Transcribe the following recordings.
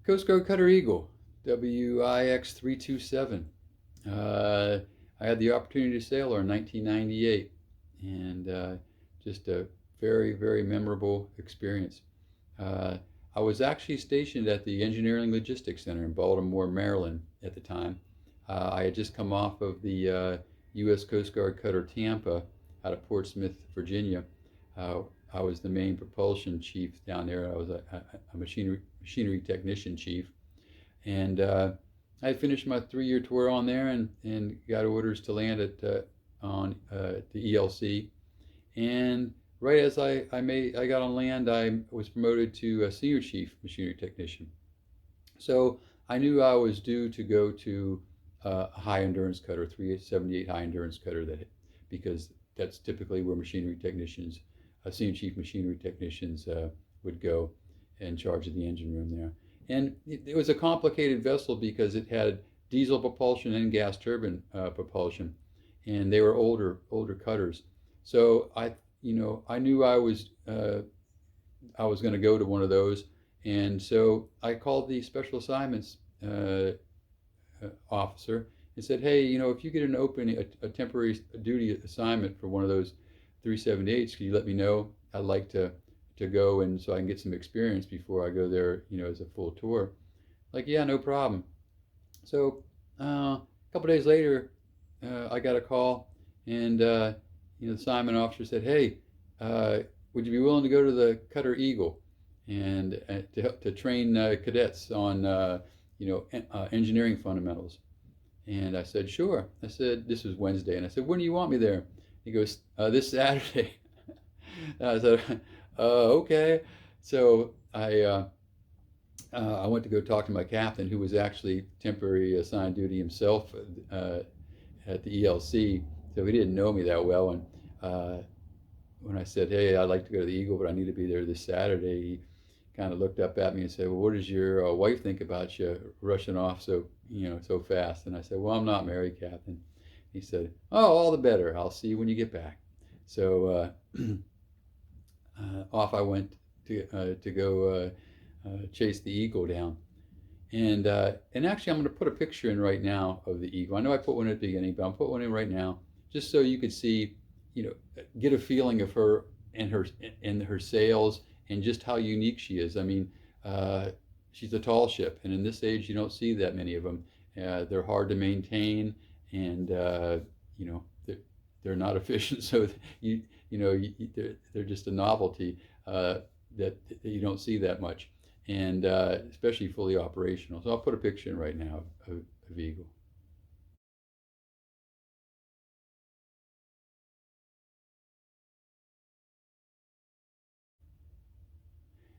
Coast Guard Cutter Eagle, WIX 327. I had the opportunity to sail her in 1998, and just a very, very memorable experience. Uh, I was actually stationed at the Engineering Logistics Center in Baltimore, Maryland at the time. I had just come off of the U.S. Coast Guard Cutter Tampa out of Portsmouth, Virginia. Uh, I was the main propulsion chief down there. I was a machinery technician chief, and I finished my 3-year tour on there and got orders to land at on the ELC. And right as I got on land, I was promoted to a senior chief machinery technician. So I knew I was due to go to a high endurance cutter, 378 high endurance cutter, because that's typically where machinery technicians, senior chief machinery technicians would go in charge of the engine room there. And it was a complicated vessel because it had diesel propulsion and gas turbine propulsion, and they were older cutters. So I knew I was going to go to one of those, and so I called the special assignments officer and said, hey, if you get an opening, a temporary duty assignment for one of those 378s, can you let me know? I'd like to go, and so I can get some experience before I go there, as a full tour. Like, yeah, no problem. So a couple days later, I got a call, and the assignment officer said, hey, would you be willing to go to the Cutter Eagle and to train cadets on engineering fundamentals? And I said, sure. I said, this was Wednesday, and I said, when do you want me there? He goes, this Saturday. I said, okay. So I went to go talk to my captain, who was actually temporary assigned duty himself at the ELC. So he didn't know me that well. And when I said, hey, I'd like to go to the Eagle, but I need to be there this Saturday, he kind of looked up at me and said, well, what does your wife think about you rushing off so fast? And I said, well, I'm not married, Captain. He said, oh, all the better. I'll see you when you get back. So off I went to go chase the Eagle down. And actually, I'm going to put a picture in right now of the Eagle. I know I put one at the beginning, but I'll put one in right now, just so you could see, get a feeling of her and her sails and just how unique she is. I mean, she's a tall ship, and in this age, you don't see that many of them. They're hard to maintain, and they're not efficient. So they're just a novelty that you don't see that much, and especially fully operational. So I'll put a picture in right now of Eagle.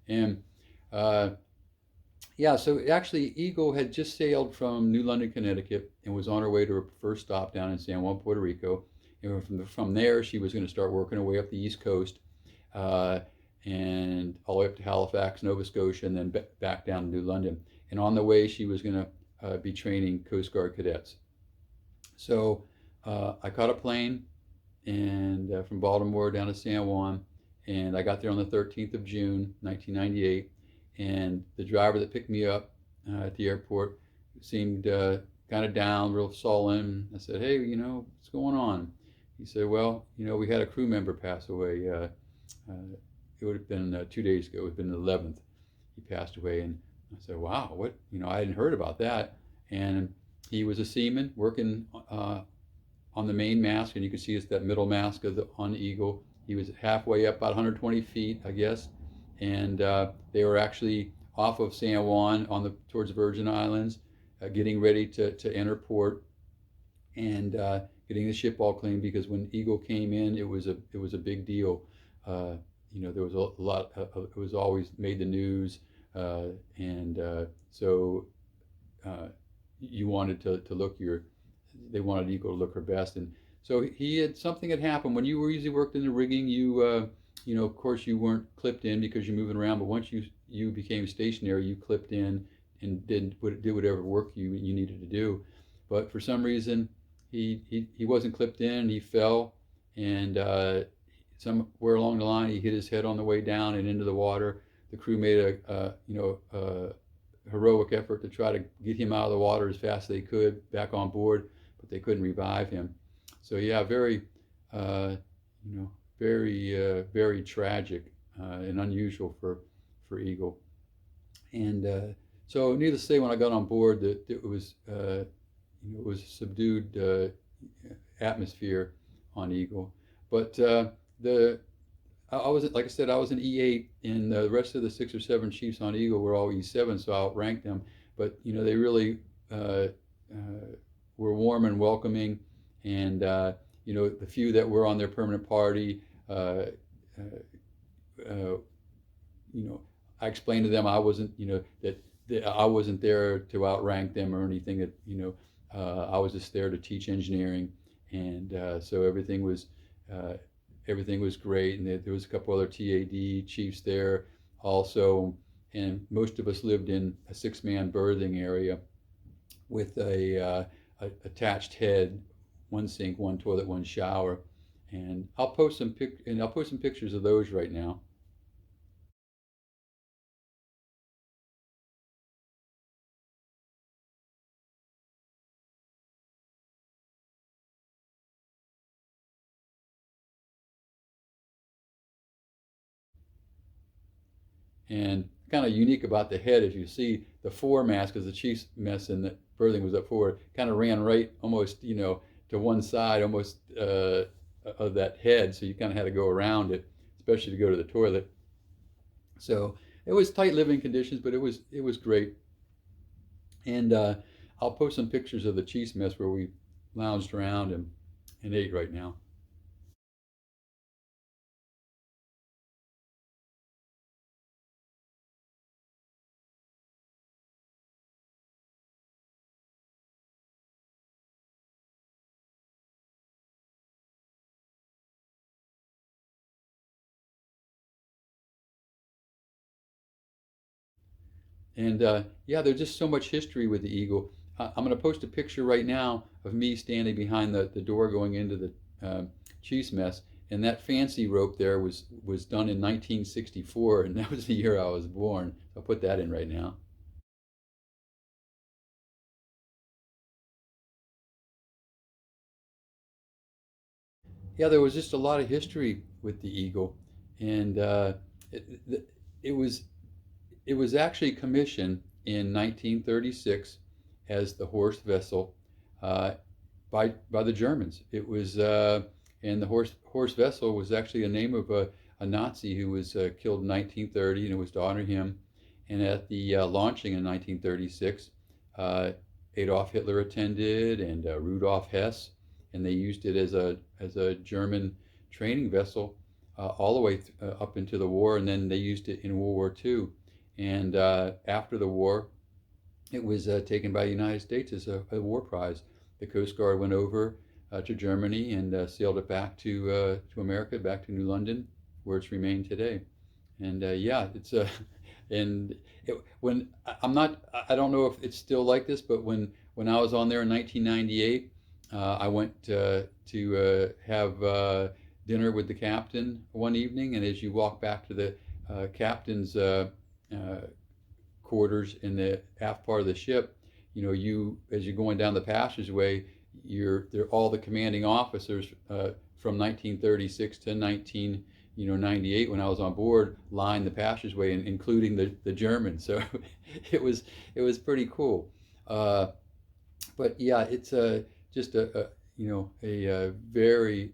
And yeah, so actually Eagle had just sailed from New London, Connecticut, and was on her way to her first stop down in San Juan, Puerto Rico. And from there, she was going to start working her way up the East Coast, and all the way up to Halifax, Nova Scotia, and then back down to New London. And on the way, she was going to be training Coast Guard cadets. So I caught a plane and from Baltimore down to San Juan, and I got there on the 13th of June, 1998. And the driver that picked me up at the airport seemed kind of down, real sullen. I said, hey, what's going on? He said, well, we had a crew member pass away. It would have been 2 days ago. It would have been the 11th. He passed away. And I said, wow, what? I hadn't heard about that. And he was a seaman working on the main mast, and you can see it's that middle mast on the Eagle. He was halfway up, about 120 feet, I guess. And they were actually off of San Juan towards the Virgin Islands, getting ready to enter port, and getting the ship all clean, because when Eagle came in, it was a big deal. There was a lot. It was always made the news, and so you wanted to look they wanted Eagle to look her best, and so something had happened. When you usually worked in the rigging, of course you weren't clipped in because you're moving around, but once you became stationary, you clipped in and did whatever work you needed to do. But for some reason, he wasn't clipped in. He fell, and somewhere along the line, he hit his head on the way down and into the water. The crew made a heroic effort to try to get him out of the water as fast as they could back on board, but they couldn't revive him. So yeah, very, you know, very tragic and unusual for Eagle. And so, needless to say, when I got on board, that it was it was a subdued atmosphere on Eagle. But the I was, like I said, I was an E8, and the rest of the 6 or 7 chiefs on Eagle were all E7, so I outranked them. But they really were warm and welcoming, and the few that were on their permanent party, uh, uh, you know, I explained to them I wasn't, that I wasn't there to outrank them or anything. That I was just there to teach engineering, and so uh, everything was great. And there was a couple other TAD chiefs there also, and most of us lived in a 6-man berthing area with a attached head, one sink, one toilet, one shower. And I'll post some pictures of those right now. And kind of unique about the head, as you see, the foremast, because the chief's mess and the berthing was up forward, kind of ran right almost, to one side almost of that head. So you kind of had to go around it, especially to go to the toilet. So it was tight living conditions, but it was great. And I'll post some pictures of the chief's mess where we lounged around and ate right now. And yeah, there's just so much history with the eagle. I'm going to post a picture right now of me standing behind the door going into the cheese mess. And that fancy rope there was done in 1964, and that was the year I was born. I'll put that in right now. Yeah, there was just a lot of history with the eagle, and it was it was actually commissioned in 1936 as the Horst vessel uh, by the Germans. It was and the Horst vessel was actually a name of a Nazi who was killed in 1930, and it was to honor him. And at the launching in 1936, uh, Adolf Hitler attended, and Rudolf Hess, and they used it as a German training vessel all the way up into the war, and then they used it in World War II. And after the war, it was taken by the United States as a war prize. The Coast Guard went over to Germany and sailed it back to America, back to New London, where it's remained today. And yeah, it's and when I'm not, I don't know if it's still like this, but when I was on there in 1998, I went to have dinner with the captain one evening, and as you walk back to the captain's uh, quarters in the aft part of the ship, you as you're going down the passageway, they're all the commanding officers from 1936 to 98 when I was on board lined the passageway, and including the Germans. So it was pretty cool. Uh, but yeah, it's just a uh, very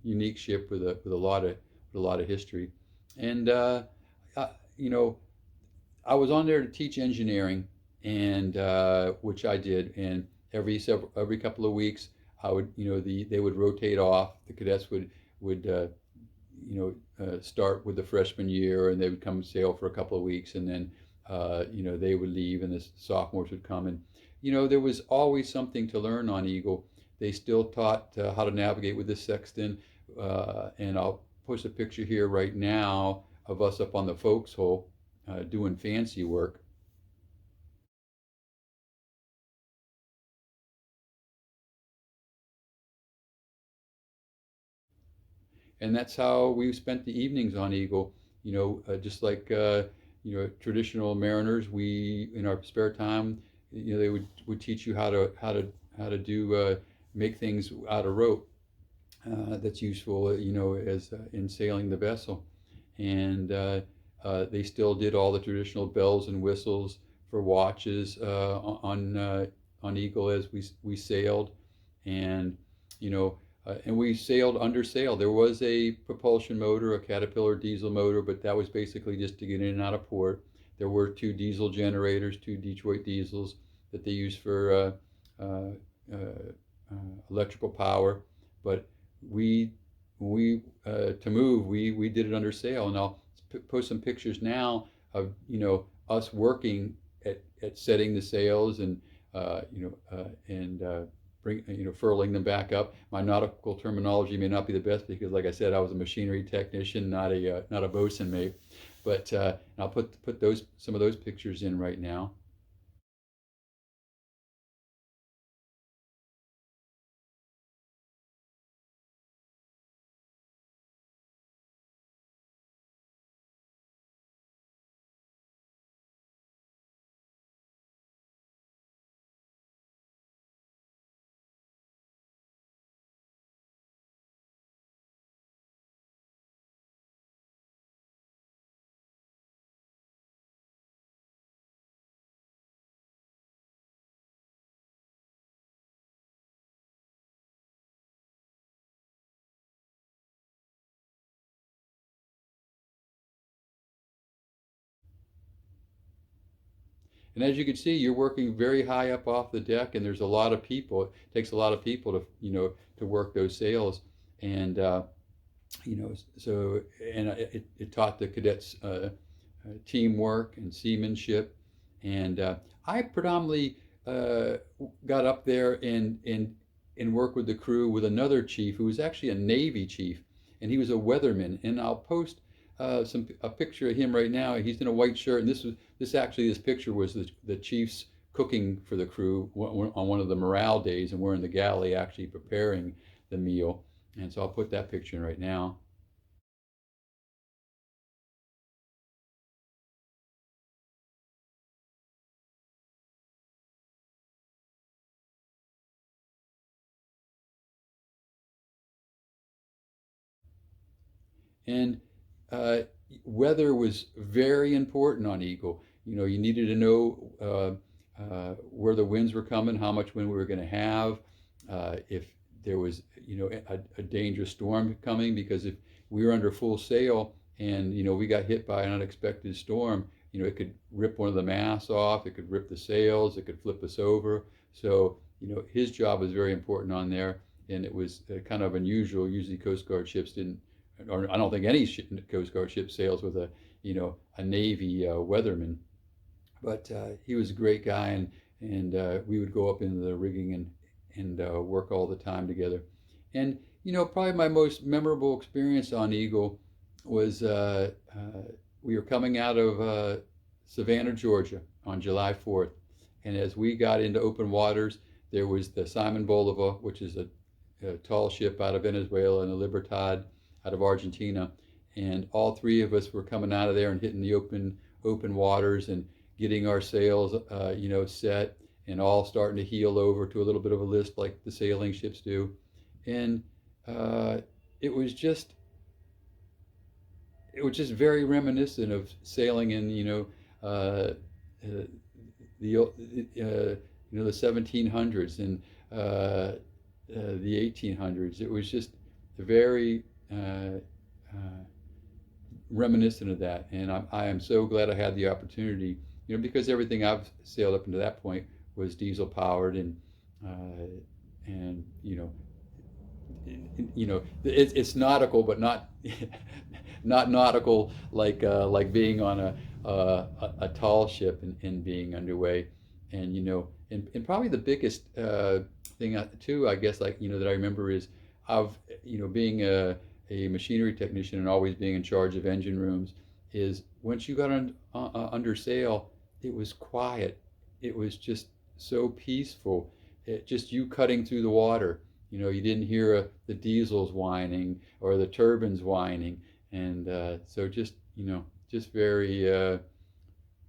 unique ship with a lot of history. And uh, you know, I was on there to teach engineering, and which I did. And every couple of weeks, I would, they would rotate off. The cadets would start with the freshman year, and they would come sail for a couple of weeks, and then they would leave, and the sophomores would come. And there was always something to learn on Eagle. They still taught how to navigate with the sextant, and I'll post a picture here right now of us up on the forecastle doing fancy work. And that's how we spent the evenings on Eagle. Just like traditional mariners, we in our spare time, they would teach you how to do make things out of rope that's useful, as in sailing the vessel. And they still did all the traditional bells and whistles for watches on Eagle as we sailed, and and we sailed under sail. There was a propulsion motor, a Caterpillar diesel motor, but that was basically just to get in and out of port. There were two diesel generators, two Detroit diesels that they used for electrical power, but we to move we did it under sail. And I'll post some pictures now of us working at setting the sails and bring furling them back up. My nautical terminology may not be the best because, like I said, I was a machinery technician, not a bosun mate. But I'll put some of those pictures in right now. And as you can see, you're working very high up off the deck, and there's a lot of people. It takes a lot of people to work those sails, and so and it taught the cadets teamwork and seamanship, and I predominantly got up there and worked with the crew with another chief who was actually a Navy chief, and he was a weatherman. And I'll post a picture of him right now. He's in a white shirt, and this picture was the chief's cooking for the crew on one of the morale days, and we're in the galley actually preparing the meal. And so I'll put that picture in right now. And uh, weather was very important on Eagle. You needed to know where the winds were coming, how much wind we were going to have, if there was, a dangerous storm coming, because if we were under full sail and, we got hit by an unexpected storm, it could rip one of the masts off, it could rip the sails, it could flip us over. So, his job was very important on there, and it was kind of unusual. Usually Coast Guard ships didn't, or I don't think any Coast Guard ship sails with a Navy weatherman. But he was a great guy, and we would go up into the rigging and work all the time together. And probably my most memorable experience on Eagle was we were coming out of Savannah, Georgia, on July 4th, and as we got into open waters, there was the Simon Bolivar, which is a tall ship out of Venezuela, and the Libertad out of Argentina, and all three of us were coming out of there and hitting the open waters and getting our sails set, and all starting to heel over to a little bit of a list like the sailing ships do. And uh, it was just very reminiscent of sailing in uh, the 1700s and the 1800s. It was just very reminiscent of that, and I am so glad I had the opportunity, because everything I've sailed up into that point was diesel powered, and it's nautical, but not not nautical like being on a tall ship and being underway, and and probably the biggest thing too, I guess, that I remember is of being a machinery technician and always being in charge of engine rooms, is once you got under sail, it was quiet. It was just so peaceful. Just you cutting through the water. You didn't hear the diesels whining or the turbines whining, and so just very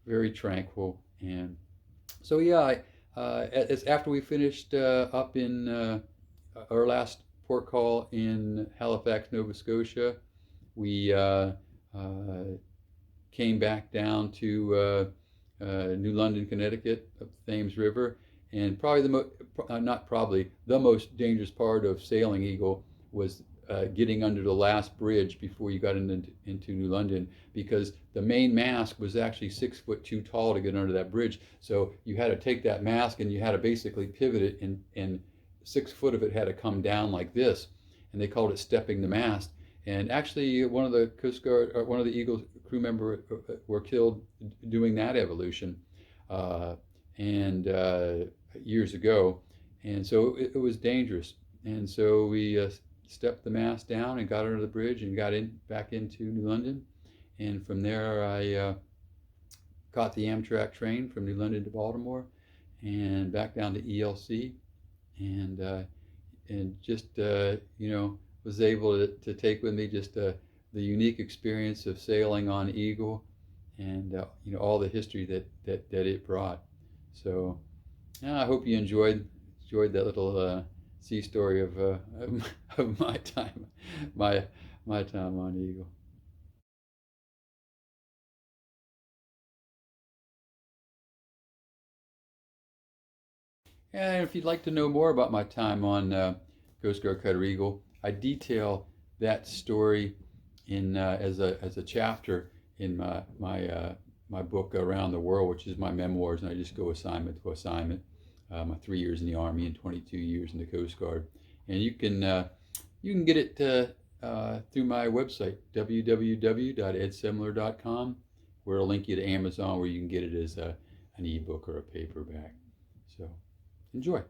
very tranquil. And so yeah, as after we finished up in our last port call in Halifax, Nova Scotia, we came back down to New London, Connecticut, up the Thames River, and probably not probably, the most dangerous part of sailing Eagle was getting under the last bridge before you got into New London, because the main mast was actually 6 foot too tall to get under that bridge. So you had to take that mast and you had to basically pivot it, and 6 foot of it had to come down like this, and they called it stepping the mast. And actually, one of the Coast Guard, or one of the Eagle crew members were killed doing that evolution, and years ago. And so it was dangerous. And so we stepped the mast down and got under the bridge and got back into New London. And from there, I caught the Amtrak train from New London to Baltimore and back down to ELC, and just was able to take with me just the unique experience of sailing on Eagle, and all the history that it brought. So I hope you enjoyed that little sea story of my time on Eagle. And if you'd like to know more about my time on Coast Guard Cutter Eagle, I detail that story in as a chapter in my book Around the World, which is my memoirs, and I just go assignment to assignment. My 3 years in the Army and 22 years in the Coast Guard, and you can get it through my website, www.edsemler.com, where I'll link you to Amazon, where you can get it as an ebook or a paperback. So enjoy.